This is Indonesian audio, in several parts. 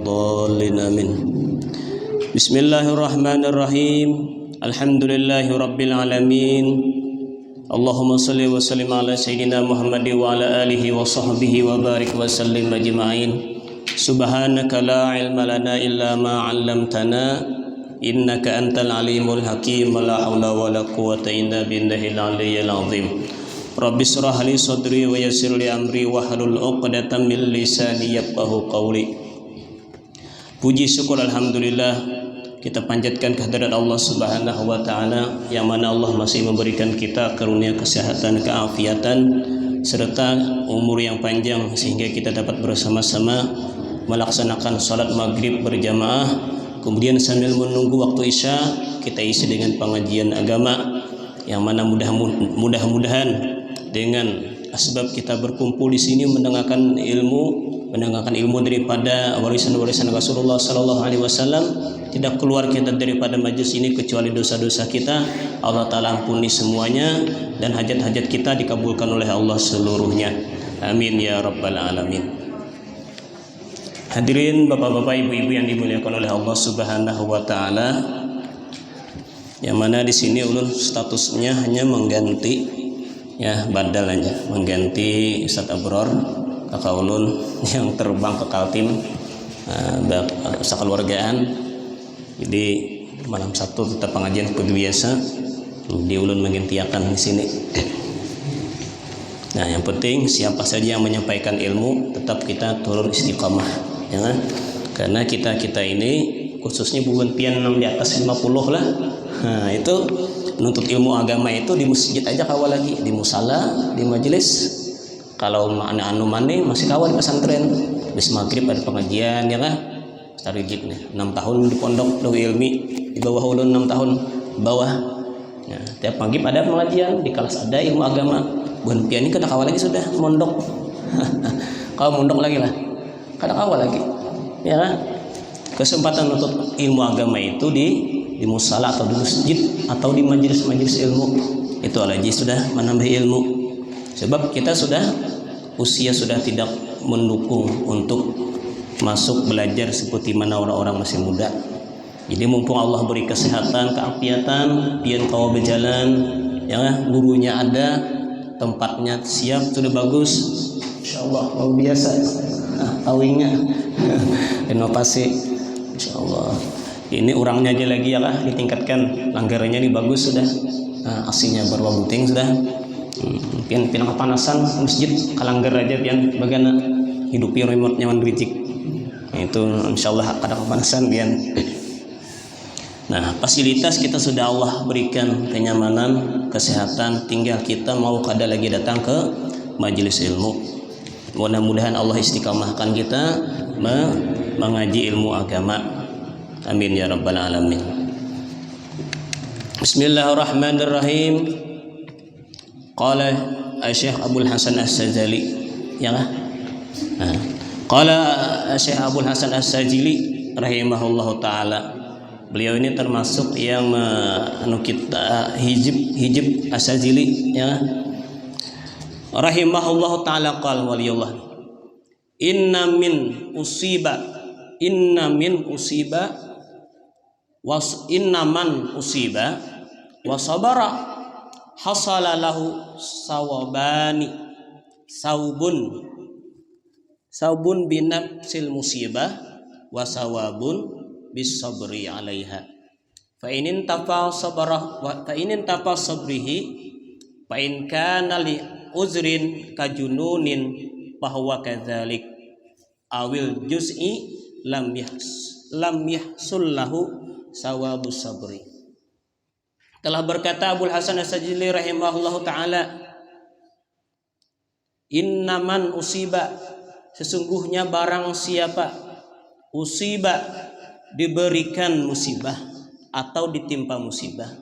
الضالين آمين. بسم الله الرحمن الرحيم. الحمد لله رب العالمين. اللهم صل وسلم على سيدنا محمد وعلى آله وصحبه وبارك وسلم أجمعين. سبحانك لا علم لنا إلا ما علمتنا إنك أنت العليم الحكيم. لا حول ولا قوة إلا بالله العلي العظيم. رب اشرح لي صدري ويسر لي أمري واحلل عقدة من لساني يفقهوا قولي. Puji syukur alhamdulillah kita panjatkan kehadirat Allah Subhanahu wa taala yang mana Allah masih memberikan kita karunia kesehatan, keafiatan serta umur yang panjang sehingga kita dapat bersama-sama melaksanakan salat maghrib berjamaah. Kemudian sambil menunggu waktu isya kita isi dengan pengajian agama yang mana mudah-mudahan dengan asbab kita berkumpul di sini mendengarkan ilmu daripada warisan-warisan Rasulullah sallallahu alaihi wasallam, tidak keluar kita daripada majlis ini kecuali dosa-dosa kita. Allah taala ampuni semuanya dan hajat-hajat kita dikabulkan oleh Allah seluruhnya. Amin ya rabbal alamin. Hadirin bapak-bapak, ibu-ibu yang dimuliakan oleh Allah Subhanahu wa taala, yang mana di sini ulun statusnya hanya mengganti badal aja, mengganti Ustaz Abror kakak ulun yang terbang ke Kaltim sekeluargaan. Jadi malam Sabtu tetap pengajian seperti biasa, di ulun menggantiakan di sini. Nah, yang penting siapa saja yang menyampaikan ilmu tetap kita turun istiqamah, ya kan? Karena kita ini khususnya bukan pian di atas 50 lah. Nah, itu menuntut ilmu agama itu di masjid aja kawal lagi, di musala, di majelis. Kalau anu mane masih kawal di pesantren. Habis maghrib ada pengajian, ya kan? Tarijib nih, 6 tahun di pondok Dawi Ilmi, di bawah ulun 6 tahun bawah. Nah, tiap maghrib ada pengajian, di kelas ada ilmu agama. Bukan pian ini kada kawal lagi sudah mondok. Kalau mondok lagi lah. Kada kawal lagi. Ya kan? Kesempatan untuk ilmu agama itu di musala atau di masjid atau di majelis-majelis ilmu itu lagi sudah menambah ilmu. Sebab kita usia sudah tidak mendukung untuk masuk belajar seperti mana orang-orang masih muda. Jadi mumpung Allah beri kesehatan, keafiatan, pian kau berjalan, ya gurunya ada, tempatnya siap, sudah bagus, insyaallah luar biasa. Tawingnya inovasi, insyaallah. Ini orangnya aja lagi ya lah ditingkatkan, langgarannya ini bagus sudah, aslinya berwa buting sudah. Pian kepanasan masjid kalanggar aja pian bagaimana hidupi remote nyaman bericik. Itu insyaallah kada kepanasan pian. Nah, fasilitas kita sudah Allah berikan kenyamanan, kesehatan, tinggal kita mau kada lagi datang ke majelis ilmu. Mudah-mudahan Allah istiqamahkan kita mengaji ilmu agama. Amin ya rabbal alamin. Bismillahirrahmanirrahim. Qala Syekh Abdul Hasan As-Sajili, ya kan? Qala Syekh Abdul Hasan As-Sajili rahimahullahu taala. Beliau ini termasuk yang kita hijib As-Sajili, ya. Rahimahullahu taala qala waliyullah. Inna min usiba man usiba wa sabara hasala lahu sawabani saubun binafsil musibah wa sawabun bis sabri alaiha fa inin tafa sabrihi fa in kana li uzrin kajununin bahwa kadzalik awil juz'i lam yahsul lahu sawabus sabri. Telah berkata Abdul Hasan As-Sajili rahimahullahu taala, innaman usiba, sesungguhnya barang siapa usiba diberikan musibah atau ditimpa musibah,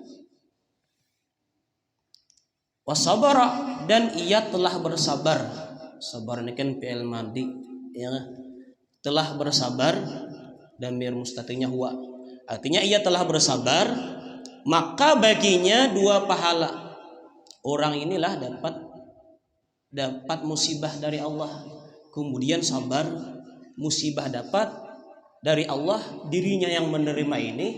wasabara dan ia telah bersabar. Sabar ini kan fi'il madhi, ya, telah bersabar, damir mustatinya huwa, artinya ia telah bersabar, maka baginya 2 pahala. Orang inilah dapat musibah dari Allah, kemudian sabar, musibah dapat, dari Allah, dirinya yang menerima ini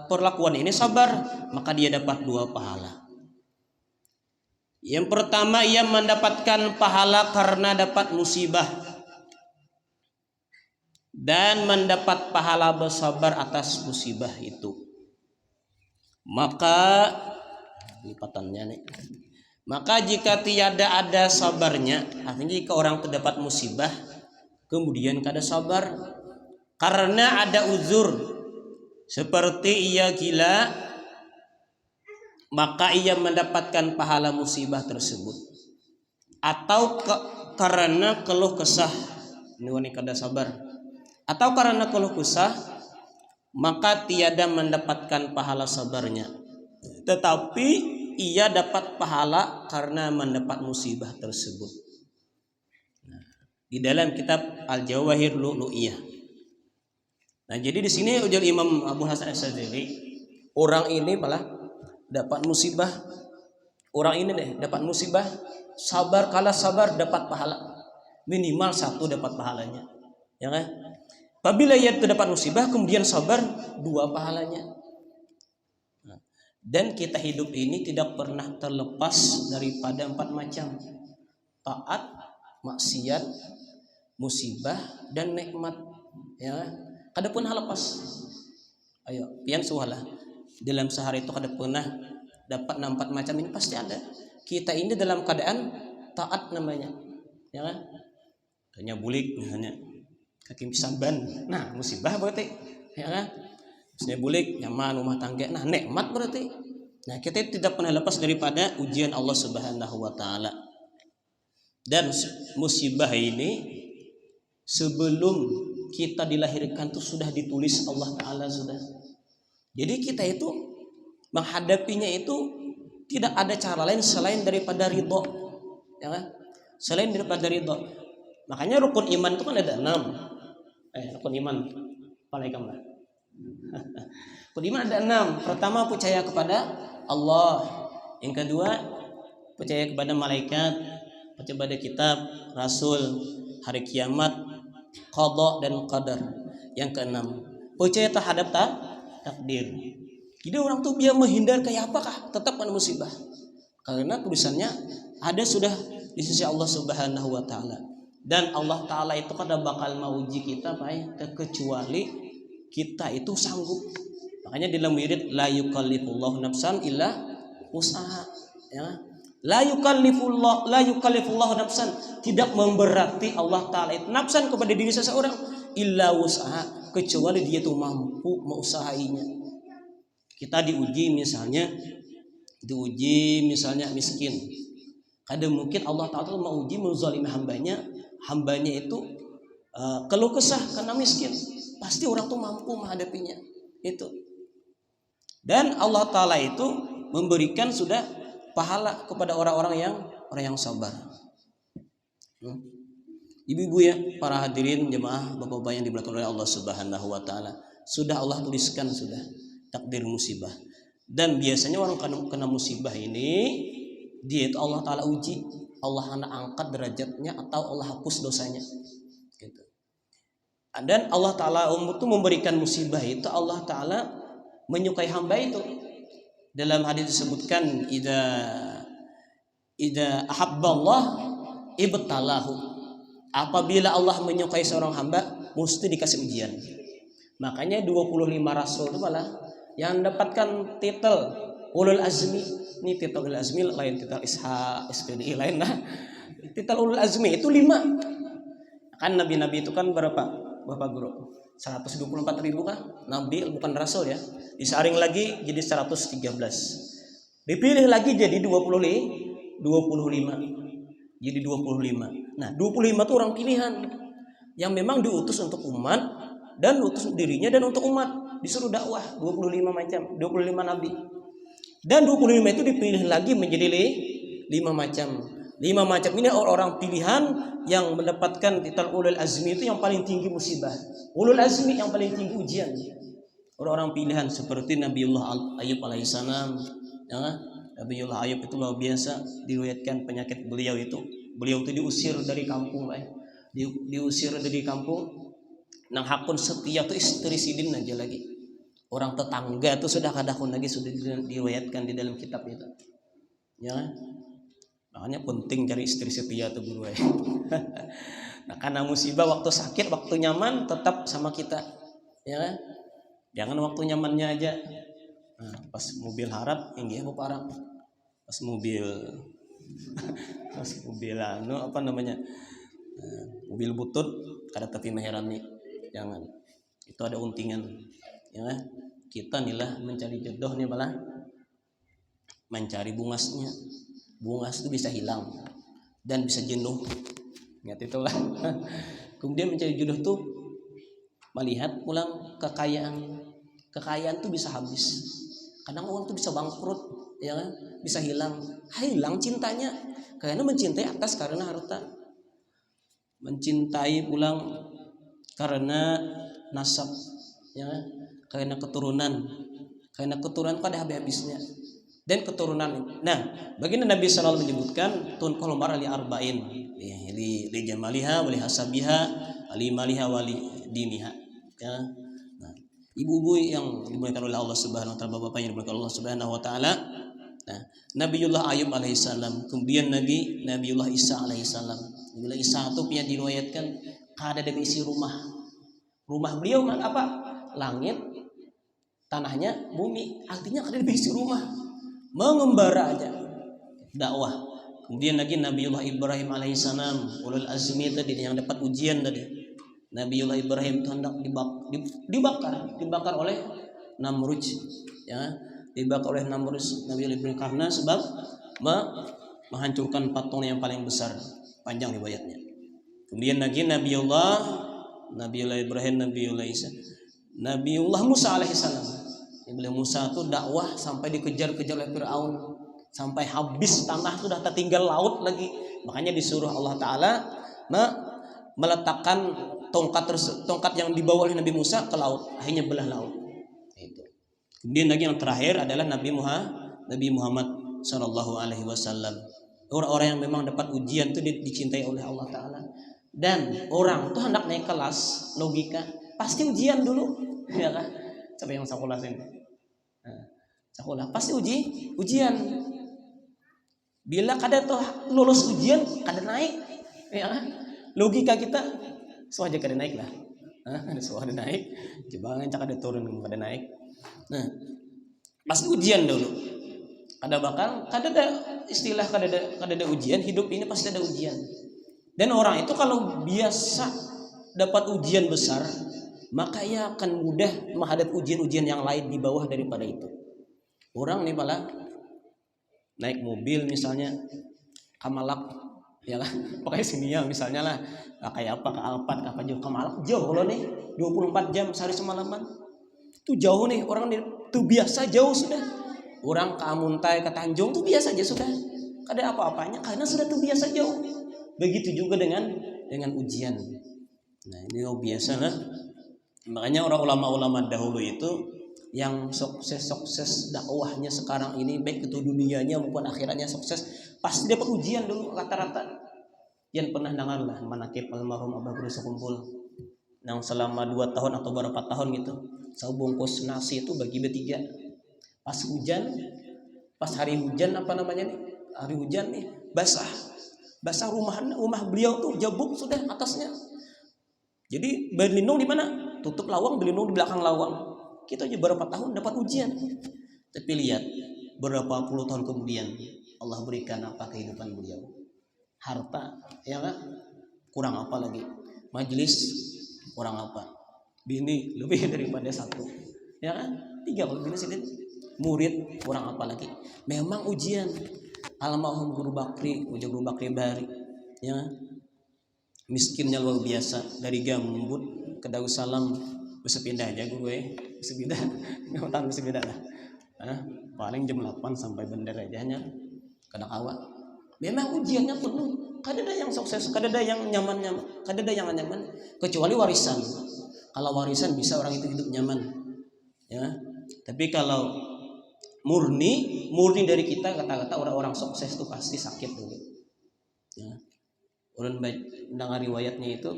perlakuan ini sabar, maka dia dapat 2 pahala. Yang pertama, ia mendapatkan pahala karena dapat musibah dan mendapat pahala bersabar atas musibah itu. Maka lipatannya nih. Maka jika tiada ada sabarnya, artinya jika orang terdapat musibah kemudian kada sabar karena ada uzur seperti ia gila, maka ia mendapatkan pahala musibah tersebut. Atau karena keluh kesah, ini kada sabar, atau karena keluh kesah, maka tiada mendapatkan pahala sabarnya, tetapi ia dapat pahala karena mendapat musibah tersebut. Nah, di dalam kitab Al-Jawahir Lu'lu'iyah. Nah, jadi di sini ujar Imam Abu Hasan Asy'adzili, orang ini malah dapat musibah. Orang ini dapat musibah, sabar, kalah sabar dapat pahala. Minimal 1 dapat pahalanya. Ya kan? Apabila ia terdapat musibah kemudian sabar, 2 pahalanya. Dan kita hidup ini tidak pernah terlepas daripada 4 macam: taat, maksiat, musibah, dan nikmat. Ya, kada pernah lepas. Ayo, pian suhalah. Dalam sehari itu kada pernah dapat 4 macam ini, pasti ada. Kita ini dalam keadaan taat namanya, ya kan? Hanya bulik misalnya, kaki samban. Nah, musibah berarti, ya kan? Misalnya bulik, nyaman rumah tangga. Nah, nikmat berarti. Nah, kita tidak pernah lepas daripada ujian Allah Subhanahu wa taala. Dan musibah ini sebelum kita dilahirkan itu sudah ditulis Allah taala sudah. Jadi kita itu menghadapinya itu tidak ada cara lain selain daripada ridho, ya kan? Selain daripada ridho. Makanya rukun iman itu kan ada 6. Rukun iman palaikan lah. Rukun iman ada 6. Pertama, percaya kepada Allah. Yang kedua, percaya kepada malaikat, percaya kepada kitab, rasul, hari kiamat, qada dan qadar. Yang keenam, percaya terhadap takdir. Jadi orang tuh biar menghindar kayak apakah tetap kena musibah. Karena tulisannya ada sudah di sisi Allah Subhanahu wa taala. Dan Allah taala itu kada bakal mauji kita kecuali kita itu sanggup. Makanya dalam wirid la yukallifullahu nafsan illa usaha, ya. La yukallifullahu nafsan, tidak memberati Allah taala itu nafsan kepada diri seseorang illa usaha, kecuali dia itu mampu mengusahainya. Kita diuji misalnya miskin. Kada mungkin Allah taala menguji menzalimi hambanya itu keluh kesah karena miskin. Pasti orang tuh mampu menghadapinya itu. Dan Allah taala itu memberikan sudah pahala kepada orang yang sabar. Ibu-ibu ya, para hadirin jemaah, bapak-bapak yang diberkati oleh Allah Subhanahu wa taala, sudah Allah tuliskan sudah takdir musibah. Dan biasanya orang kena musibah ini, dia itu Allah taala uji, Allah hendak angkat derajatnya atau Allah hapus dosanya. Gitu. Dan Allah taala itu memberikan musibah itu, Allah taala menyukai hamba itu. Dalam hadis disebutkan idza ahabballah ibtalahu. Apabila Allah menyukai seorang hamba, mesti dikasih ujian. Makanya 25 rasul itu malah yang mendapatkan titel ulul azmi. Ini titel ulul azmi lain titel SPDI lain lah. Titel ulul azmi itu 5. Kan nabi-nabi itu kan berapa? Bapak Guru? 124.000 kah? Nabi bukan rasul ya. Disaring lagi jadi 113. Dipilih lagi jadi 25. Jadi 25. Nah, 25 itu orang pilihan yang memang diutus untuk umat dan utus dirinya dan untuk umat, disuruh dakwah 25 macam, 25 nabi. Dan 25 itu dipilih lagi menjadi 5 macam. 5 macam ini orang-orang pilihan yang mendapatkan titel ulul azmi itu yang paling tinggi musibah. Ulul azmi yang paling tinggi ujian. Orang-orang pilihan seperti Nabiullah Ayub alaihissalam, ya. Nabiullah Ayub itu luar biasa, diriwayatkan penyakit beliau itu diusir dari kampung, diusir dari kampung Nang hakun setia tuh istri sidin aja lagi. Orang tetangga tuh sudah kadakun lagi sudah diriwayatkan di dalam kitab itu. Ya kan? Makanya penting cari istri setia tuh guru. Nah, karena musibah waktu sakit, waktu nyaman tetap sama kita. Ya kan? Jangan waktu nyamannya aja. Nah, pas mobil harap inggih Bu Parang. Pas mobil apa namanya? Mobil butut kada tapi meherani. Jangan. Itu ada untingan. Ya kan? Kita nilah mencari jodoh nih malah mencari bungasnya. Bungas itu bisa hilang dan bisa jenuh. Ingat itulah. Kemudian mencari jodoh tuh melihat pulang kekayaan tuh bisa habis. Kadang orang tuh bisa bangkrut, ya kan? Bisa hilang cintanya karena mencintai atas karena harta. Mencintai pulang karena nasab, ya kan? Karena keturunan pada habis-habisnya. Dan keturunan. Nah, baginda Nabi SAW menyebutkan tunkahul mar'a li arba'in, li jamaliha wa li hasabiha, li maliha wa li diniha. Ya. Nah, ibu-ibu yang dimuliakan oleh Allah Subhanahu wa taala, bapak-bapak yang dimuliakan Allah Subhanahu wa taala. Nah, Nabiullah Ayub alaihissalam, kemudian Nabiullah Isa alaihissalam. Nabiullah Isa itu punya diriwayatkan ada isi rumah. Rumah beliau apa? Langit, tanahnya, bumi. Artinya ada isi rumah. Mengembara aja dakwah. Kemudian lagi Nabiullah Ibrahim alaihissalam, ulul azmi tadi yang dapat ujian tadi. Nabiullah Ibrahim itu hendak dibakar oleh Namrud, ya, dibakar oleh Namrud Nabiullah Ibrahim karena sebab menghancurkan patung yang paling besar, panjang riwayatnya. Kemudian lagi Nabiullah Ibrahim, Nabiullah Isa, Nabiullah Musa alaihissalam. Nabi Musa itu dakwah sampai dikejar-kejar oleh Fir'aun, sampai habis tanah sudah tertinggal laut lagi. Makanya disuruh Allah Ta'ala meletakkan tongkat yang dibawa oleh Nabi Musa ke laut, akhirnya belah laut. Itu. Kemudian lagi yang terakhir adalah Nabi Muhammad Sallallahu Alaihi Wasallam. Orang-orang yang memang dapat ujian itu dicintai oleh Allah Ta'ala. Dan orang itu hendak naik kelas logika pasti ujian dulu, ya kan? Siapa yang sekolah sini? Sekolah pasti ujian. Bila kada tuh lulus ujian, kada naik, ya kan? Logika kita soalnya kada naik lah. Soalnya naik, coba ngajak kada turun kada naik. Nah, pasti ujian dulu. Kada ada istilah kada ada ujian, hidup ini pasti ada ujian. Dan orang itu kalau biasa dapat ujian besar, maka ia akan mudah menghadapi ujian-ujian yang lain di bawah daripada itu. Orang nih malah naik mobil misalnya Kamalak, ya lah, pakai Xenia misalnya lah, kayak apa ke Alphard, apa jauh Kamalak jauh loh nih, 24 jam sehari semalaman, itu jauh nih orang itu biasa jauh sudah. Orang ke Amuntai, ke Tanjung tuh biasa aja sudah, kada apa-apanya karena sudah tuh biasa jauh. Begitu juga dengan ujian. Nah ini biasa lah. Makanya orang ulama-ulama dahulu itu yang sukses dakwahnya sekarang ini, baik itu dunianya maupun akhiratnya sukses, pasti dapat ujian dulu rata-rata. Yang pernah dengar lah manakib almarhum Abah Guru Sekumpul yang selama 2 tahun atau berapa tahun gitu, sebungkus nasi itu bagi bertiga. Pas hujan, pas hari hujan apa namanya nih, hari hujan nih basah rumah beliau tuh jabuk sudah atasnya. Jadi berlindung di mana? Tutup lawang, berlindung di belakang lawang. Kita aja berapa tahun dapat ujian. Tapi lihat berapa puluh tahun kemudian Allah berikan apa kehidupan beliau. Harta, ya kan? Kurang apa lagi? Majelis kurang apa? Bini lebih daripada 1. Ya kan? 3 kalau bini sedikit. Murid kurang apa lagi? Memang ujian. Almarhum Guru Bakri Bari, ya. Miskinnya luar biasa, dari Gambut ke Darussalam bisa pindah aja gue, bisa pindah, nggak tahu bisa pindah lah. Paling jam 8 sampai bandar aja nya, kada kawa. Memang ujiannya penuh, kada ada yang sukses, kada ada yang nyaman, kada ada yang nyaman, kecuali warisan. Kalau warisan bisa orang itu hidup nyaman, ya. Tapi kalau murni dari kita, kata-kata orang-orang sukses itu pasti sakit dulu, ya. Ulun dengar riwayatnya itu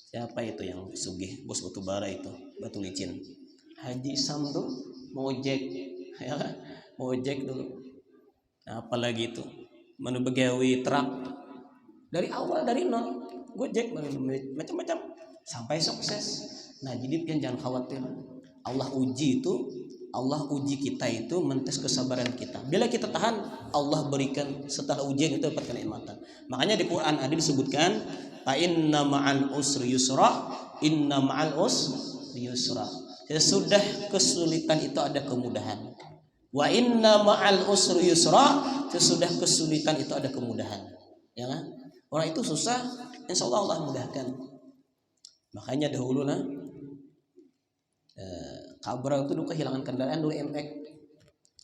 Siapa itu yang sugih, bos batu bara itu, batu licin? Haji Sam tuh mau ojek, ya kan? Mau ojek dulu. Nah, apalagi itu, mana begawi truk dari awal dari nol, gojek macam-macam sampai sukses. Nah jadi pian jangan khawatir. Allah uji itu, Allah uji kita itu mentes kesabaran kita. Bila kita tahan, Allah berikan setelah ujian itu dapat kenikmatan. Makanya di Quran ada disebutkan, fa inna ma'al usri yusra, inna ma'al usri yusra. Sesudah kesulitan itu ada kemudahan. Wa inna ma'al usri yusra, sesudah kesulitan itu ada kemudahan. Ya kan? Orang itu susah, insya Allah Allah mudahkan. Makanya dahulu lah, Kabra itu dulu kehilangan kendaraan dulu MX.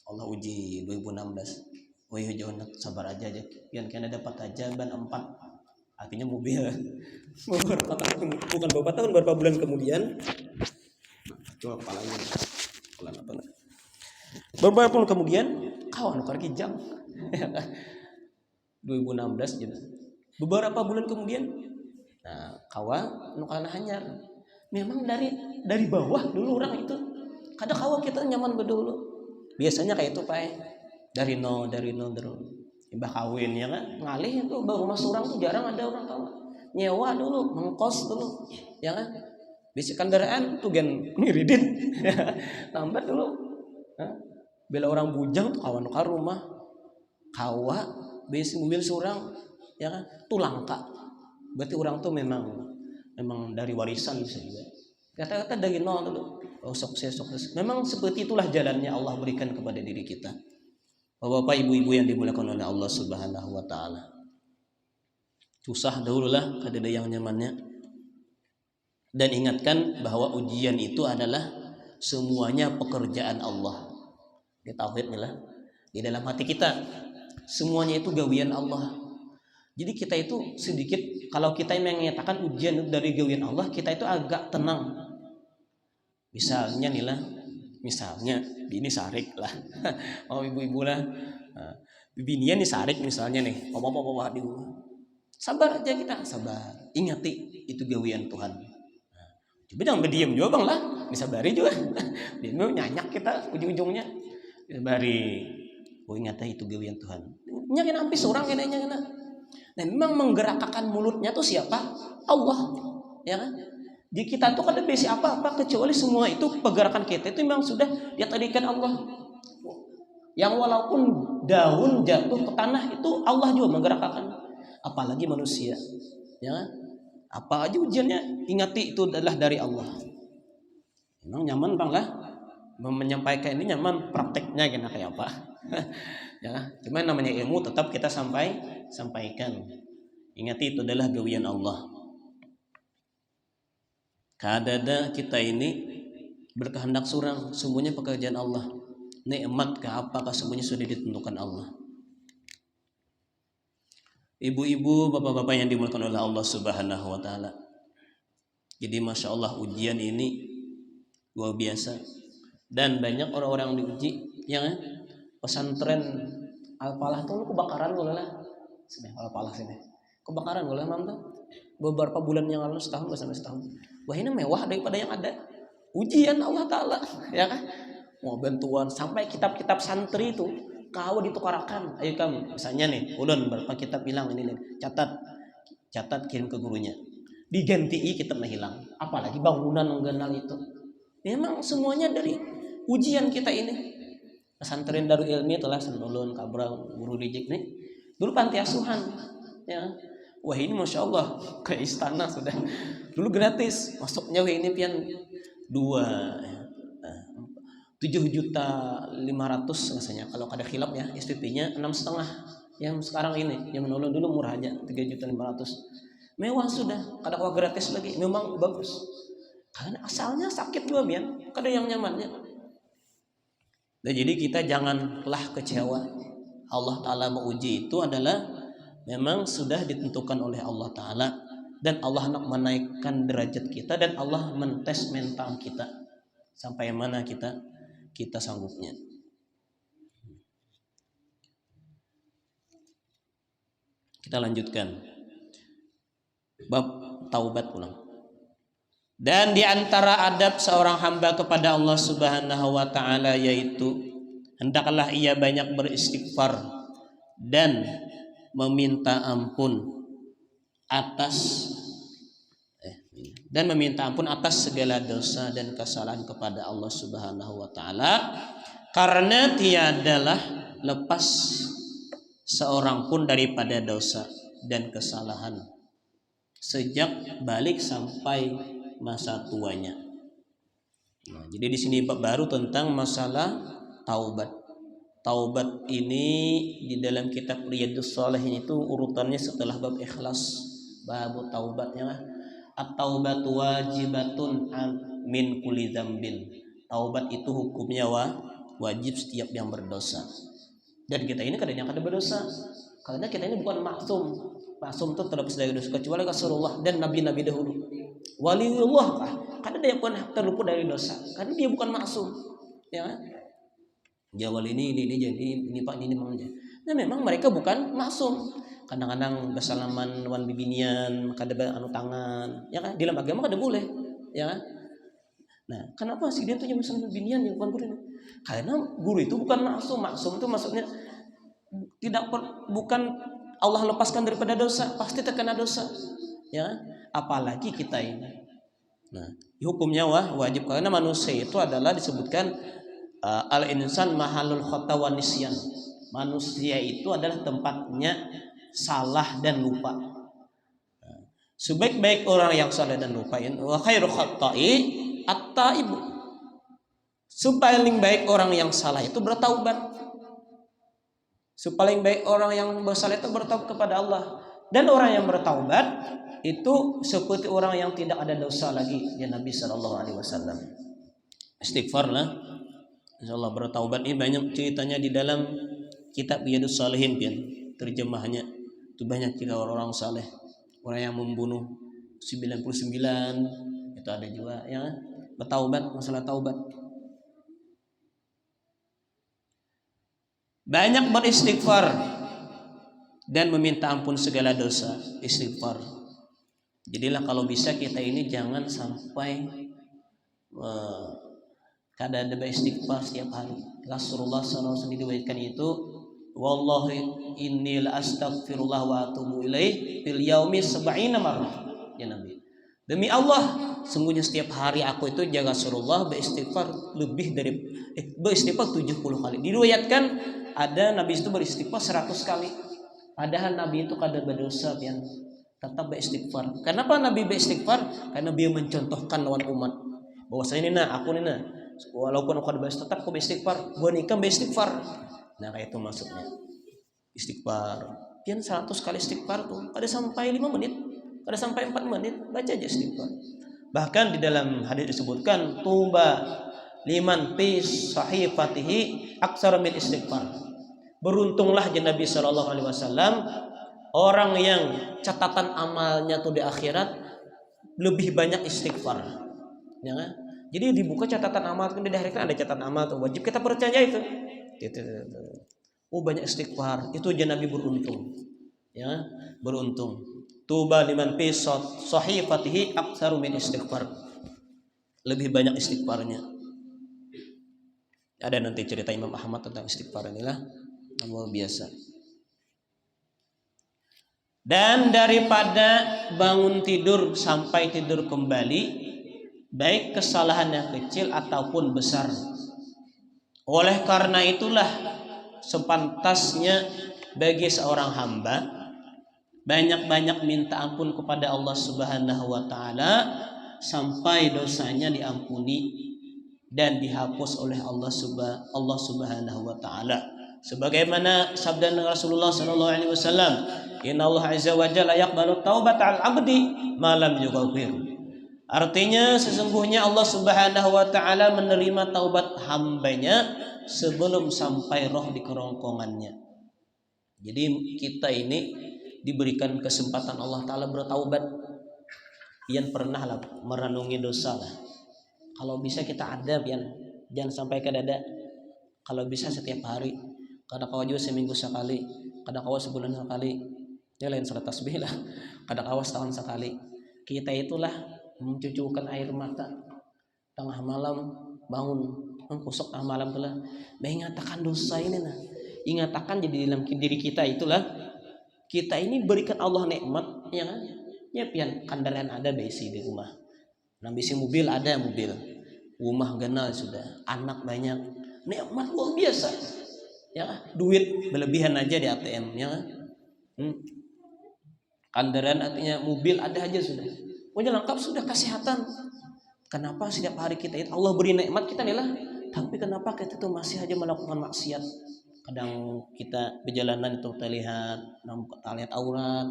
Allah uji 2016. Woi jangan sabar aja. Pian kena dapat aja ban 4. Artinya mobil. Beberapa tahun, bukan beberapa tahun, beberapa bulan kemudian. Coba kepalanya. Pelan apa enggak? Beberapa bulan kemudian kawan nukar kijang. 2016 gitu. Beberapa bulan kemudian, nah kawan nukar hanyar. Memang dari bawah dulu orang itu. Kadang kawan kita nyaman berdulu. Biasanya kayak itu Pak. Dari nol. Imbah kawin ya kan. Ngalih itu baru rumah surang tuh jarang ada orang tahu. Nyewa dulu, mengkos dulu, ya kan. Bisi kendaraan tuh gen ngiridin. Lambat dulu. Bila orang bujang tuh kawan nukar rumah. Kawa bisi mobil surang, ya kan. Tuh langka. Berarti orang tuh memang dari warisan bisa juga. Kata-kata dari nol dulu. Oh, sukses. Memang seperti itulah jalannya Allah berikan kepada diri kita. Bapak ibu-ibu yang dimuliakan oleh Allah Subhanahu wa taala. Susah dahulu lah kada ada yang nyamannya. Dan ingatkan bahwa ujian itu adalah semuanya pekerjaan Allah. Di tauhid nih lah. Di dalam hati kita semuanya itu gawian Allah. Jadi kita itu sedikit, kalau kita mengatakan ujian dari gawian Allah, kita itu agak tenang. Misalnya nih lah, bini sarik lah, oh ibu-ibu lah, binian nih sarik misalnya nih, bawa di rumah. Sabar aja kita, sabar. Ingati itu gawian Tuhan. Coba jangan berdiam juga bang lah, bisa bari juga. Dia mau nyanyak kita ujung-ujungnya, bari. Oh ingati itu gawian Tuhan. Nyakin hampir seorang kayaknya kena. Nah, memang menggerakkan mulutnya tuh siapa? Allah, ya kan? Di kita tuh kan ada besi apa-apa kecuali semua itu pergerakan kita itu memang sudah ditakdirkan Allah. Yang walaupun daun jatuh ke tanah itu Allah juga menggerakkan, apalagi manusia, ya kan? Apa aja ujiannya, ingati itu adalah dari Allah. Memang nyaman bang lah, menyampaikan ini nyaman, prakteknya kena kayak apa? Ya, cuma namanya ilmu tetap kita sampaikan. Ingati itu adalah gawian Allah. Kadada kita ini berkehendak surang, semuanya pekerjaan Allah. Nikmat ke apakah semuanya sudah ditentukan Allah. Ibu-ibu, bapak-bapak yang dimuliakan oleh Allah Subhanahu wa taala. Jadi Masya Allah ujian ini luar biasa. Dan banyak orang-orang yang diuji, ya kan? Pesantren Al-Falah tuh kebakaran gue lah. Sini Al-Falah sini. Kebakaran gue lah tuh. Beberapa bulan yang lalu, setahun sampai setahun. Wah ini mewah daripada yang ada. Ujian Allah Ta'ala, ya kan? Mau bantuan sampai kitab-kitab santri itu kau ditukarakan. Ayo kamu, misalnya nih, ulun berapa kitab hilang ini nih. Catat kirim ke gurunya. Diganti kitab hilang. Apalagi bangunan menggenal itu. Memang semuanya dari ujian kita ini. Pesantren Darul Ilmi itulah Senulun Kabra Guru Rijik nih. Dulu panti asuhan, ya. Wah ini Masya Allah ke istana sudah. Dulu gratis masuknya ini pian 7.500.000 rasanya. Kalau ada khilaf ya SPP-nya 6,5. Yang sekarang ini yang menulun dulu murah aja 3.500.000. Mewah sudah. Kada kau gratis lagi. Memang bagus. Karena asalnya sakit juga pian. Kada yang nyamannya. Dan jadi kita janganlah kecewa. Allah Ta'ala menguji itu adalah memang sudah ditentukan oleh Allah Ta'ala. Dan Allah nak menaikkan derajat kita. Dan Allah mentes mental kita. Sampai mana kita sanggupnya. Kita lanjutkan. Bab taubat pulang. Dan di antara adab seorang hamba kepada Allah Subhanahu wa taala yaitu hendaklah ia banyak beristighfar dan meminta ampun atas segala dosa dan kesalahan kepada Allah Subhanahu wa taala, karena tiadalah lepas seorang pun daripada dosa dan kesalahan sejak balik sampai masa tuanya. Nah, jadi di sini bab baru tentang masalah taubat. Taubat ini di dalam kitab Riyadhus Shalihin itu urutannya setelah bab ikhlas, bab taubatnya. At-taubatu wajibatun min kulli dzambin. Taubat itu hukumnya wajib setiap yang berdosa. Dan kita ini kadang ada berdosa. Karena kita ini bukan maksum. Maksum itu terlepas dari dosa kecuali Rasulullah dan nabi-nabi dahulu. Waliullah karena dia pun terluput dari dosa. Karena dia bukan maksum. Ya. Jawal ini jadi ini Pak ini mamanya. Nah, memang mereka bukan maksum. Kadang-kadang bersalaman wan bibinian, kada anu tangan, ya kan? Di dalam agama kada boleh, ya kan? Nah, kenapa sih dia tuh yang bersalaman bibinian ya bukan guru? Karena guru itu bukan maksum. Maksum itu maksudnya bukan Allah lepaskan daripada dosa, pasti terkena dosa, ya. Apalagi kita ini. Nah, hukumnya wajib karena manusia itu adalah disebutkan al-insan mahalul khata wa nisyan. Manusia itu adalah tempatnya salah dan lupa. Sebaik-baik orang yang salah dan lupain, wa khairu khatta'i at-taib. Sepaling baik orang yang salah itu bertaubat. Sepaling baik orang yang bersalah itu bertaubat kepada Allah. Dan orang yang bertaubat itu seperti orang yang tidak ada dosa lagi, ya Nabi sallallahu alaihi wasallam. Istighfar lah. Insyaallah bertaubat ini banyak ceritanya di dalam kitab Riyadhus Shalihin pian. Terjemahnya itu banyak cerita orang-orang saleh, orang yang membunuh 99 itu ada juga ya bertaubat, masalah taubat. Banyak beristighfar dan meminta ampun segala dosa, istighfar. Jadilah kalau bisa kita ini jangan sampai kada ada beristighfar setiap hari. Rasulullah SAW diriwayatkan itu, wallahi inni la astaghfirullah wa atubu ilaih fil yaumi 70 marrah. Ya Nabi. Demi Allah, sungguhnya setiap hari aku itu jaga Rasulullah beristighfar lebih dari beristighfar 70 kali. Diriwayatkan ada Nabi itu beristighfar 100 kali. Padahal Nabi itu kada berdosa pian, tetap beristighfar. Kenapa Nabi beristighfar? Karena dia mencontohkan lawan umat. Bahwasanya ini aku walaupun aku ada berdosa tetap aku beristighfar. Gua nikah beristighfar. Nah, kayak itu maksudnya. Istighfar. Pian 100 kali istighfar tuh. Ada sampai 5 menit. Ada sampai 4 menit. Baca aja istighfar. Bahkan di dalam hadis disebutkan tuba liman fi sahifatihi aksara min istighfar. Beruntunglah Nabi sallallahu alaihi wasallam orang yang catatan amalnya tuh di akhirat lebih banyak istighfar. Ya kan? Jadi dibuka catatan amal itu di akhirat ada catatan amal tuh wajib kita percaya itu. Oh banyak istighfar, itu Nabi beruntung. Ya, beruntung. Tuba liman fi sahifatihi aktsaru min istighfar. Lebih banyak istighfarnya. Ada nanti cerita Imam Ahmad tentang istighfar inilah luar biasa. Dan daripada bangun tidur sampai tidur kembali, baik kesalahan yang kecil ataupun besar. Oleh karena itulah sepantasnya bagi seorang hamba banyak-banyak minta ampun kepada Allah Subhanahu wa taala sampai dosanya diampuni dan dihapus oleh Allah Subhanahu wa taala. Sebagaimana sabda Rasulullah sallallahu alaihi wasallam, "Innallaha azza wa jalla yaqbalu taubata 'al-'abdi ma lam yughfir." Artinya sesungguhnya Allah Subhanahu wa taala menerima taubat hambanya sebelum sampai roh di kerongkongannya. Jadi kita ini diberikan kesempatan Allah taala bertaubat. Pian pernah lah merenungi dosa lah. Kalau bisa kita ada pian, jangan sampai kedada. Kalau bisa setiap hari, kadang kala juga seminggu sekali, kadang kala sebulan sekali. Ya lain salat tasbih lah. Kadang kala setahun sekali. Kita itulah mencucurkan air mata tengah malam bangun kusuk tengah malam telah mengatakan dosa ini nah ingatakan jadi dalam diri kita itulah kita ini berikan Allah nikmat ya kan ya pian kendaraan ada besi di rumah nah besi mobil ada mobil rumah ganal sudah anak banyak nikmat luar biasa ya duit berlebihan aja di ATM ya kendaraan artinya mobil ada aja sudah pokoknya lengkap sudah kesehatan. Kenapa setiap hari kita itu Allah beri nikmat kita nih lah, tapi kenapa kita itu masih aja melakukan maksiat? Kadang kita perjalanan itu terlihat aurat,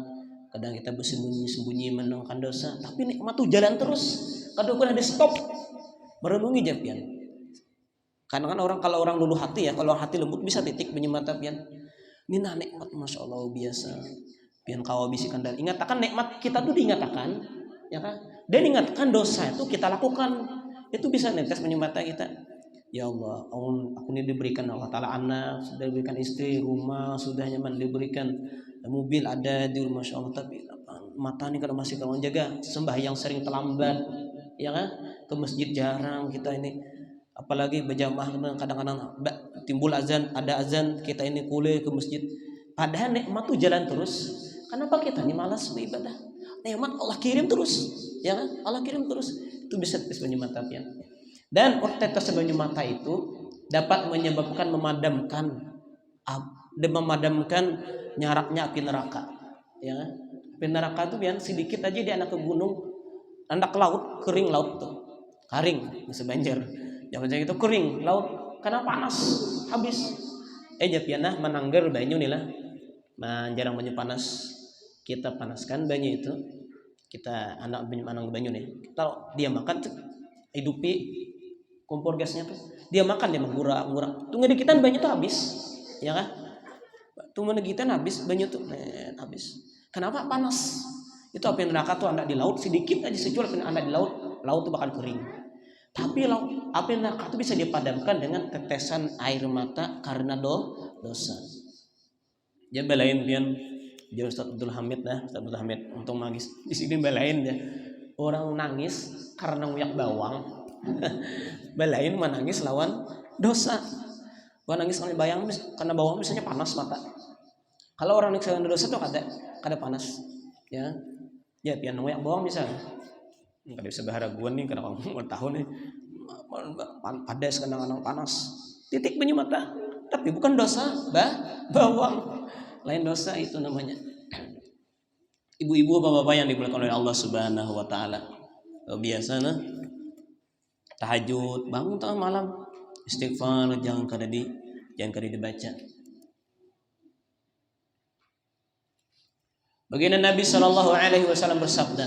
kadang kita bersembunyi-sembunyi menangkan dosa, tapi nikmat tuh jalan terus. Kadang ada stop, merenungi japian. Karena kan kalau orang luluh hati ya, kalau hati lembut bisa titik menyemata pian. Ini nah nikmat masya Allah biasa. Pian kau bisikan dan ingatakan nikmat kita tuh diingatakan, ya kan? Dan ingatkan dosa itu kita lakukan itu bisa netes menyemata kita ya Allah aku ini diberikan Allah Ta'ala anak sudah diberikan istri rumah sudah nyaman diberikan mobil ada di rumah Masya Allah tapi mata ini kalau masih kamu jaga sembahyang sering terlambat ya kan ke masjid jarang kita ini apalagi berjamaah kadang-kadang timbul azan ada azan kita ini kuliah ke masjid padahal nikmat tuh jalan terus kenapa kita ini malas beribadah nikmat Allah kirim terus ya kan Allah kirim terus itu bisa menyemata ya. Dan tetes menyemata itu dapat menyebabkan memadamkan nyaraknya api neraka ya kan api neraka itu biar sedikit aja dia anak ke gunung anak ke laut kering laut tuh kering masih banjir jangan-jangan itu kering laut karena panas habis japianah menanggar banyu nih lah jarang banyu panas kita panaskan banyu itu kita anak banyu nih kita dia makan hidupi kompor gasnya tuh dia makan dia menggurak tunggu dikitan banyu tuh habis ya kan tunggu dikitan habis banyu tuh habis kenapa panas itu api neraka tuh anak di laut sedikit aja secuil anak di laut tuh bakal kering tapi api neraka tuh bisa dipadamkan dengan tetesan air mata karena dosa dia belain pian dia Ustaz Abdul Hamid untuk nangis di sini belain ya orang nangis karena nguyak bawang belain menangis lawan dosa nangis karena bawang misalnya panas mata kalau orang nangis karena dosa tuh kada panas ya pian nguyak bawang misalnya kada bisa baharaguan nih karena kamu tahun nih padas kadang-kadang panas titik banyu mata tapi bukan dosa bawang lain dosa itu namanya. Ibu-ibu bapak-bapak yang dimuliakan oleh Allah Subhanahu wa taala. Biasanya tahajud bangun tengah malam istighfar jangan kada dibaca. Baginda Nabi sallallahu alaihi wasallam bersabda,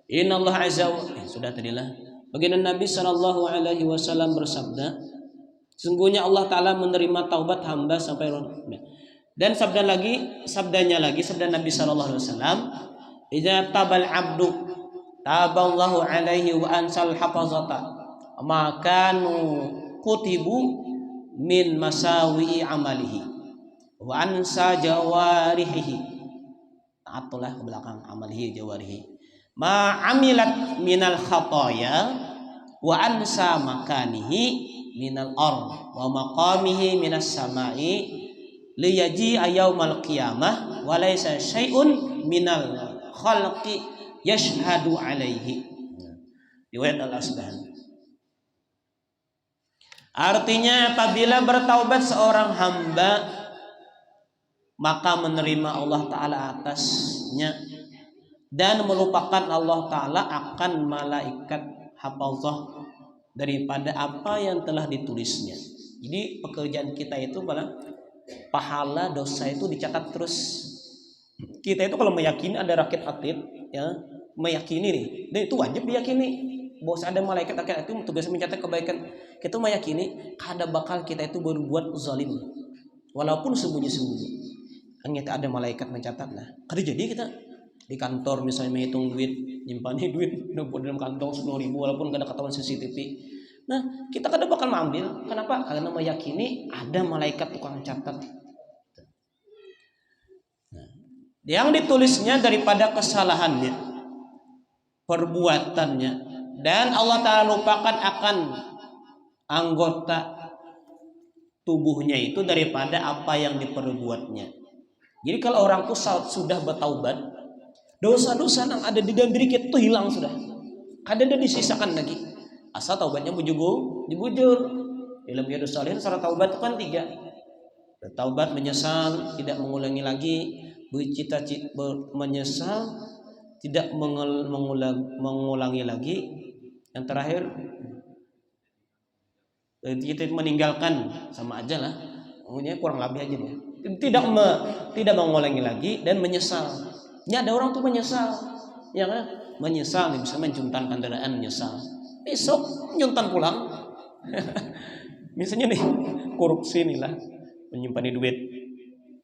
"Innallaha azza wa sudah tadilah. Baginda Nabi sallallahu alaihi wasallam bersabda, sesungguhnya Allah taala menerima taubat hamba sampai dan sabda Nabi sallallahu alaihi wasallam, "Idza tabal 'abdu taballahu alaihi wa ansal hafazata ma kanu kutibu min masawi amalihi wa ansa jawarihi." Atulah ke belakang amalihi jawarihi. Ma amilat minal khataya wa ansa makanihi minal ard wa maqamihi minas samai liyaji yaumal qiyamah wa laysa syai'un minal khalqi yashhadu alaihi. Riwayat Al-Asbahan. Artinya apabila bertaubat seorang hamba maka menerima Allah Ta'ala atasnya dan melupakan Allah Ta'ala akan malaikat hafazah daripada apa yang telah ditulisnya. Jadi pekerjaan kita itu pahala dosa itu dicatat terus. Kita itu kalau meyakini ada rakit atid ya, meyakini nih, dan itu wajib diyakini bahwa ada malaikat akhirat itu tugasnya mencatat kebaikan. Kita meyakini kada bakal kita itu berbuat zalim walaupun sembunyi-sembunyi. Kita ada malaikat mencatat lah. Kada jadi kita di kantor misalnya menghitung duit, nyimpan duit numpuk dalam kantong 10.000 walaupun kada ketahuan CCTV. Nah, kita kada bakal mengambil. Kenapa? Karena meyakini ada malaikat tukang catat. Nah, yang ditulisnya daripada kesalahannya. perbuatannya, dan Allah Ta'ala lupakan akan anggota tubuhnya itu daripada apa yang diperbuatnya. Jadi kalau orang itu sudah bertaubat, dosa-dosa yang ada di dalam diri kita itu hilang sudah. Kada ada disisakan lagi. Asal taubatnya bujur. Dalam Riyadhus Shalihin syarat taubat itu kan 3. Bertaubat, menyesal, tidak mengulangi lagi, bercita-cita menyesal, tidak mengulangi lagi. Yang terakhir kita meninggalkan, sama aja lah. Pokoknya kurang lebih aja deh. Tidak mengulangi lagi dan menyesal. Ini ada orang tuh menyesal, ya kan? Menyesal, bisa mencuntan kendaraan, menyesal. Besok nyuntan pulang. Misalnya nih korupsi nih lah, menyimpan duit,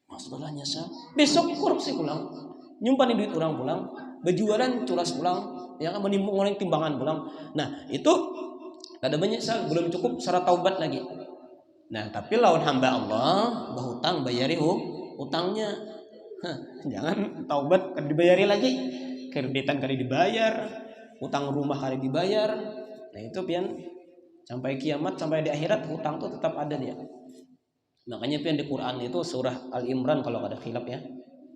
maksudnya nyesal. Besok korupsi pulang, nyimpan duit orang pulang, berjualan curas pulang, ya kan, menimbang orang timbangan pulang. Nah itu ada menyesal, belum cukup syarat taubat lagi. Nah tapi lawan hamba Allah berhutang, bayari hutangnya. Jangan taubat kan dibayari lagi, kreditan kali dibayar, utang rumah kali dibayar. Nah itu pian sampai kiamat, sampai di akhirat hutang itu tetap ada dia. Makanya pian di Quran itu surah Al-Imran kalau ada khilaf ya.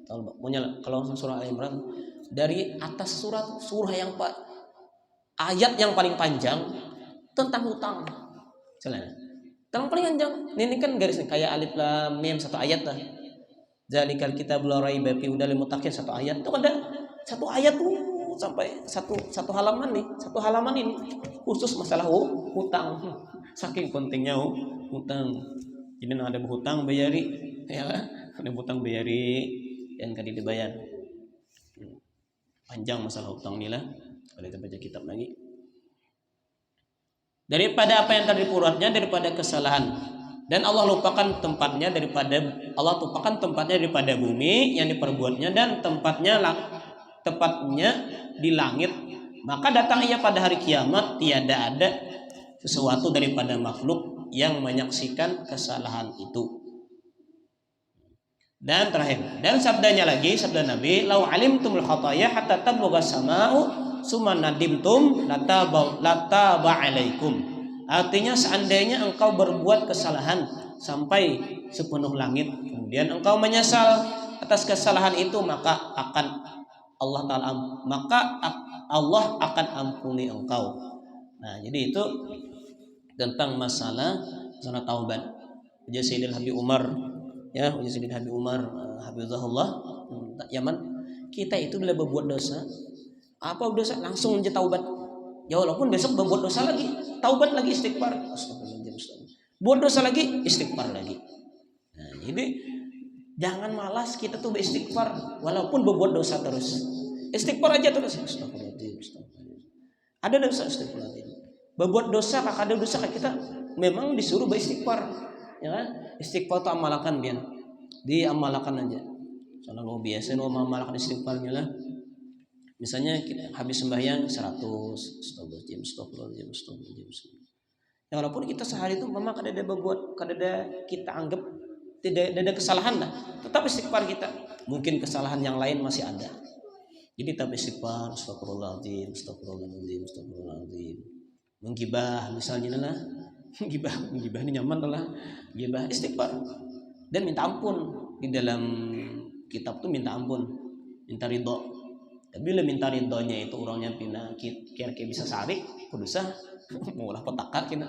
Kalau surah Al-Imran dari atas surah yang ayat yang paling panjang tentang hutang. Misalnya, tentang paling panjang. Ini kan garisnya kayak alif lam mim satu ayat lah. Zalikal kitabul la raiba fihi hudal lil muttaqin, satu ayat. Itu ada satu ayat tuh sampai satu halaman nih, satu halaman ini khusus masalah hutang. Saking pentingnya hutang. Jadi ada berhutang bayari, ya ada hutang bayari yang kali dibayar. Panjang masalah hutang ni lah. Kalau kita baca kitab lagi. Daripada apa yang tadi perbuatnya, daripada kesalahan. Dan Allah lupakan tempatnya daripada bumi yang diperbuatnya, dan tempatnya di langit. Maka datang ia pada hari kiamat, tiada ada sesuatu daripada makhluk yang menyaksikan kesalahan itu. Dan terakhir, dan sabdanya lagi, sabda Nabi, lau alimtumul khataya hatta tablugha sama'u summa nadimtum lataba alaikum. Artinya seandainya engkau berbuat kesalahan sampai sepenuh langit, kemudian engkau menyesal atas kesalahan itu, maka Allah akan ampuni engkau. Nah, jadi itu tentang masalah taubat. Ujar Sayyidil Habib Umar, ya, ujar Sayyidil Habib Umar, hafizahullah, Yaman. Kita itu bila berbuat dosa, apa dosa langsung menjadi taubat. Ya walaupun besok berbuat dosa lagi, taubat lagi, istighfar. Buat dosa lagi, istighfar lagi. Nah, jadi jangan malas kita tuh beristighfar walaupun berbuat dosa terus. Istighfar aja terus. Ada dosa istighfar. Berbuat dosa, kakak ada dosa kita memang disuruh beristighfar. Ya kan? Istighfar itu amalkan dia. Diamalkan aja. Soalnya lo biasa lo amalkan istighfarnya lah. Misalnya kita habis sembahyang 100, astagfirullahaladzim. Ya walaupun kita sehari itu memang kada ada kita anggap tidak ada kesalahan lah, tetap istighfar kita. Mungkin kesalahan yang lain masih ada. Jadi tetap istighfar, astagfirullahaladzim. Menggibah misalnya lah, menggibah ini nyaman lah, gibah istighfar dan minta ampun. Di dalam kitab tuh minta ampun, minta ridho. Tapi bila minta ridhonya itu orangnya kira-kira bisa sarik, kudusa mengolah petaka kita.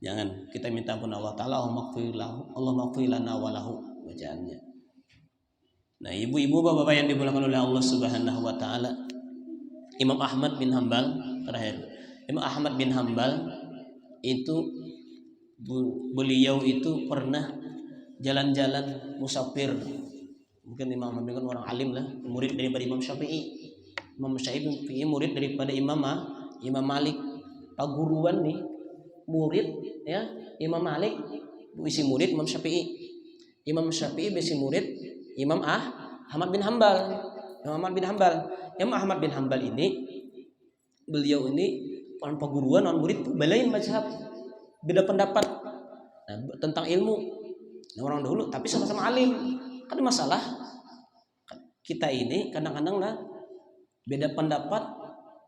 Jangan, kita minta ampun Allah Ta'ala, Allah maghfir lana wa lahu bacaannya. Nah, ibu-ibu, bapak-bapak yang dimuliakan oleh Allah Subhanahu wa taala, Imam Ahmad bin Hambal terakhir. Imam Ahmad bin Hambal itu beliau itu pernah jalan-jalan musafir. Mungkin Imam Ahmad kan orang alim lah, murid daripada Imam Syafi'i. Imam Syafi'i murid daripada Imam Malik. Paguruan nih, murid ya, Imam Malik isi murid Imam Syafi'i. Imam Syafi'i isi murid Imam Ahmad bin Hambal. Imam Ahmad bin Hambal ini, beliau ini orang paguruan, orang murid belain mazhab, beda pendapat tentang ilmu. Nah, orang dulu tapi sama-sama alim. Kan masalah kita ini kadang-kadang lah beda pendapat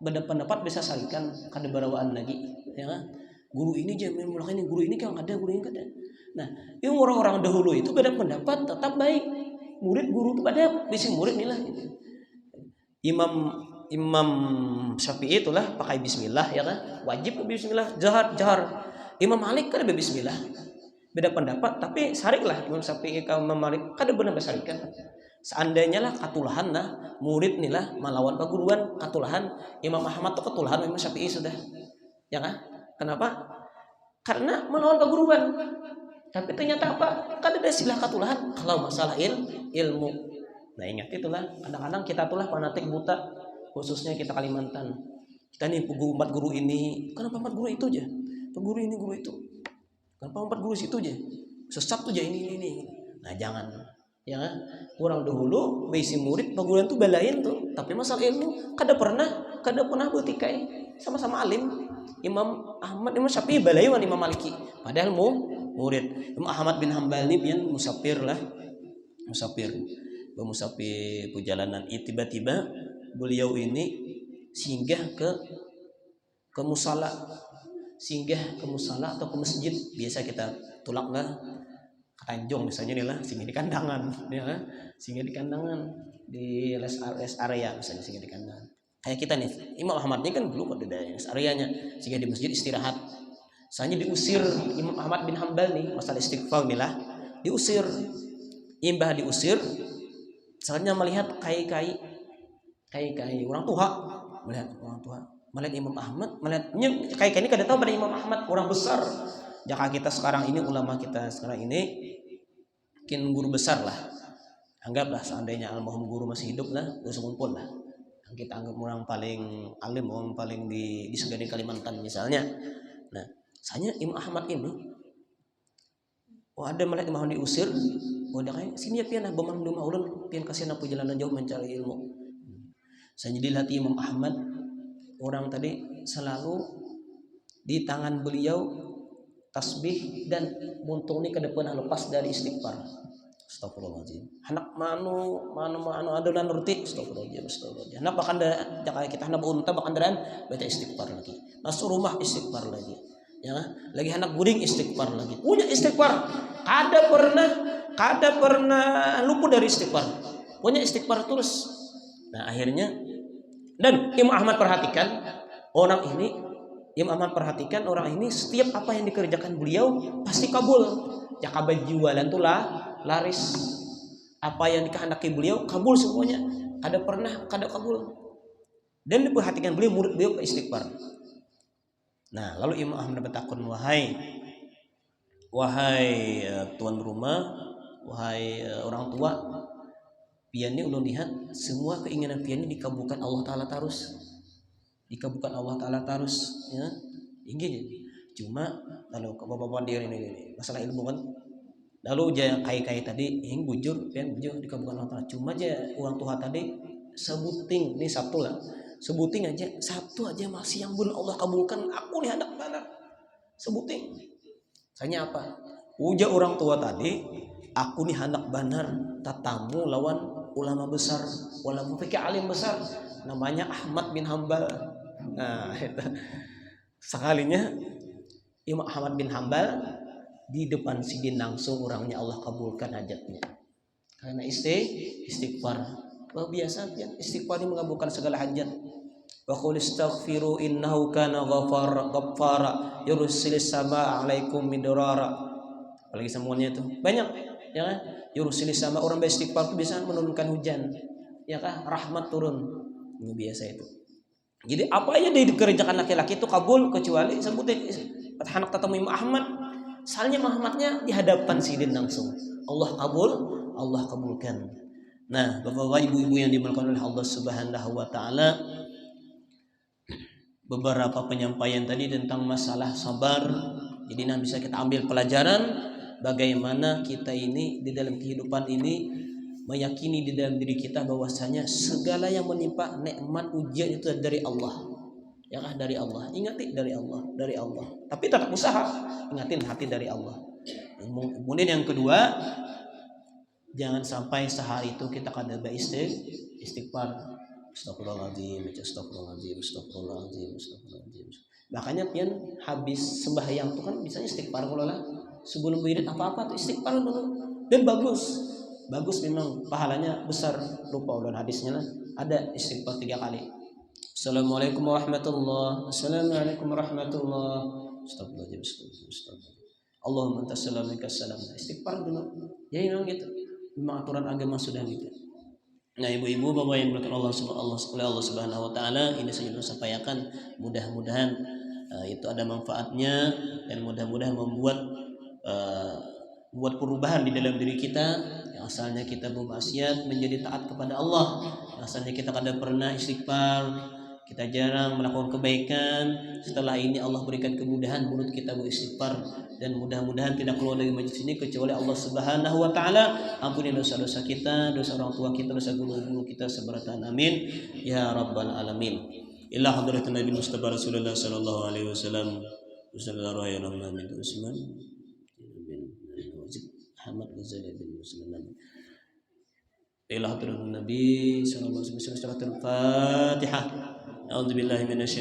beda pendapat bisa salikan kada barawaan lagi, ya kan? Guru ini jangan mulak ini, guru ini kan ada, guru ini kan ada. Nah, yang orang-orang dahulu itu beda pendapat tetap baik. Murid guru itu pada bisi murid inilah gitu. Imam Syafi'i itulah pakai bismillah, ya kan? Wajib bismillah, jahar. Imam Malik kan ada bismillah. Beda pendapat tapi sariklah Imam Syafi'i ka Imam Malik kada benar besarikan. Seandainya lah katulahan lah murid nih lah melawan perguruan katulahan Imam Ahmad tuh katulahan Imam Syafi'i sudah. Ya kan? Kenapa? Karena melawan perguruan. Tapi ternyata apa? Kan ada silah katulahan kalau masalah ilmu. Nah ingat itulah kadang-kadang kita tuh lah fanatik buta, khususnya kita Kalimantan. Kita nih empat guru ini, kenapa 4 guru itu aja? Guru ini guru itu. Kenapa 4 guru situ aja? Sesat tuh aja ini. Nah jangan. Ya kan? Orang dahulu bisi murid perguruan tuh belain tuh, tapi masalah ilmu kada pernah bertikai sama-sama alim. Imam Ahmad, Imam Syafi'i balayan Imam Maliki. Padahal murid. Imam Ahmad bin Hambal ini pian musafir perjalanan. Tiba-tiba beliau ini singgah ke musala atau ke masjid. Biasa kita tulaklah ke Tanjung misalnya nih lah, singgah di kandangan, ya kan? Singgah di kandangan di rest area misalnya, singgah di kandangan. Kayak kita nih, Imam Ahmad ini kan belum ada rest areanya, singgah di masjid istirahat. Soalnya diusir Imam Ahmad bin Hambal nih, masalah istighfar nih lah, diusir. Imbah diusir, soalnya melihat kai-kai orang tua, melihat Imam Ahmad, melihatnya kai-kai ini kada tahu pada Imam Ahmad, orang besar. Jaka kita sekarang ini, ulama kita sekarang ini mungkin guru besar lah. Anggaplah seandainya almarhum guru masih hidup lah, terus ngumpul lah. Yang kita anggap orang paling alim, orang paling di segala Kalimantan misalnya. Nah, misalnya Imam Ahmad ini, ada melihat Imam Ahmad diusir, ada kayak sini ya pian bemandu maulun, pian kasih napu jalanan jauh mencari ilmu. Saya jadi latih Imam Ahmad, orang tadi selalu di tangan beliau tasbih dan muntung ini ke depan lepas dari istighfar. Astagfirullahaladzim. Anak manu adalah nurti. Astagfirullahaladzim. Anak bahkan jaka kita anak unta bahkan daran baca istighfar lagi. Masuk rumah istighfar lagi. Ya, lagi anak guring istighfar lagi. Punya istighfar. Kada pernah luput dari istighfar. Punya istighfar terus. Nah, akhirnya dan Imam Ahmad perhatikan orang ini setiap apa yang dikerjakan beliau pasti kabul. Jaka jualan tuh laris, apa yang dikehendaki beliau kabul semuanya, kada kabul. Dan diperhatikan beliau murid beliau ke istighfar. Nah lalu Imam Ahmad bertakun, wahai tuan rumah, wahai orang tua, pian ini ulun lihat semua keinginan pian ini dikabulkan Allah Ta'ala terus, ya inginnya. Cuma lalu ke bapak-bapak dia ini masalah ilmu kan, lalu aja kai tadi yang bujur dikabulkan Allah Ta'ala. Cuma aja orang tua tadi sebuting ini Sabtu aja masih yang belum Allah kabulkan, aku nih hendak mana sebuting. Sanya apa? Uja orang tua tadi, aku nih hendak benar tatamu lawan ulama besar, ulama fikih alim besar, namanya Ahmad bin Hambal. Nah itu sekalinya Imam Ahmad bin Hambal di depan sidin langsung orangnya Allah kabulkan hajatnya karena istighfar. Luar biasa ya, istighfar ini mengabulkan segala hajat. Wa qul astaghfiru innahu kana ghaffara yursilis samaa 'alaikum midrara. Apalagi semuanya itu banyak ya kan, yursilis sama, orang beristighfar itu bisa menurunkan hujan, ya kan, rahmat turun. Ini biasa itu. Jadi apa aja dikerjakan laki-laki itu kabul kecuali sebutin anak tatamu Imam Ahmad. Soalnya Muhammadnya di hadapan sidin langsung. Allah kabulkan. Nah, Bapak-bapak, Ibu-ibu yang dimuliakan oleh Allah Subhanahu wa taala, beberapa penyampaian tadi tentang masalah sabar. Jadi bisa kita ambil pelajaran bagaimana kita ini di dalam kehidupan ini meyakini di dalam diri kita bahwasanya segala yang menimpa nikmat ujian itu dari Allah. Ya kan, dari Allah. Ingatin dari Allah. Tapi tetap usaha. Ingatin hati dari Allah. Kemudian yang kedua, jangan sampai sehari itu kita kada istighfar. Astagfirullahaladzim, astagfirullahaladzim, astagfirullahaladzim, astagfirullahaladzim. Makanya pian habis sembahyang itu kan bisanya istighfar kalau lah. Sebelum wirid apa-apa tuh istighfar dulu. Dan bagus. Bagus memang pahalanya besar. Lupa ulang hadisnya lah. Ada istighfar 3 kali. Assalamualaikum warahmatullahi wabarakatuh. Assalamualaikum warahmatullahi wabarakatuh. Astagfirullahaladzim, astagfirullahaladzim. Allahumma antas salam minkas salam. Istighfar dulu. Ya memang gitu. Memang aturan agama sudah gitu. Nah, ibu-ibu, bapak yang dimuliakan Allah Subhanahu wa taala, ini saya sampaikan, mudah-mudahan itu ada manfaatnya dan mudah-mudahan membuat buat perubahan di dalam diri kita. Yang asalnya kita bermaksiat menjadi taat kepada Allah. Yang asalnya kita kadang pernah istighfar, kita jarang melakukan kebaikan. Setelah ini Allah berikan kemudahan mulut kita beristighfar, dan mudah-mudahan tidak keluar dari majlis ini kecuali Allah Subhanahu wa taala ampuni dosa-dosa kita, dosa orang tua kita, dosa guru-guru kita seberatan. Amin ya rabbal alamin. Ila hadratin Nabi Mustafa Rasulullah sallallahu alaihi wasallam. Bismillahirrahmanirrahim. Usman bin Ahmad Ghazali bin Muslim. Ila hadratin Nabi sallallahu alaihi wasallam. Fatihah. A'udzubillahi minasyaitonir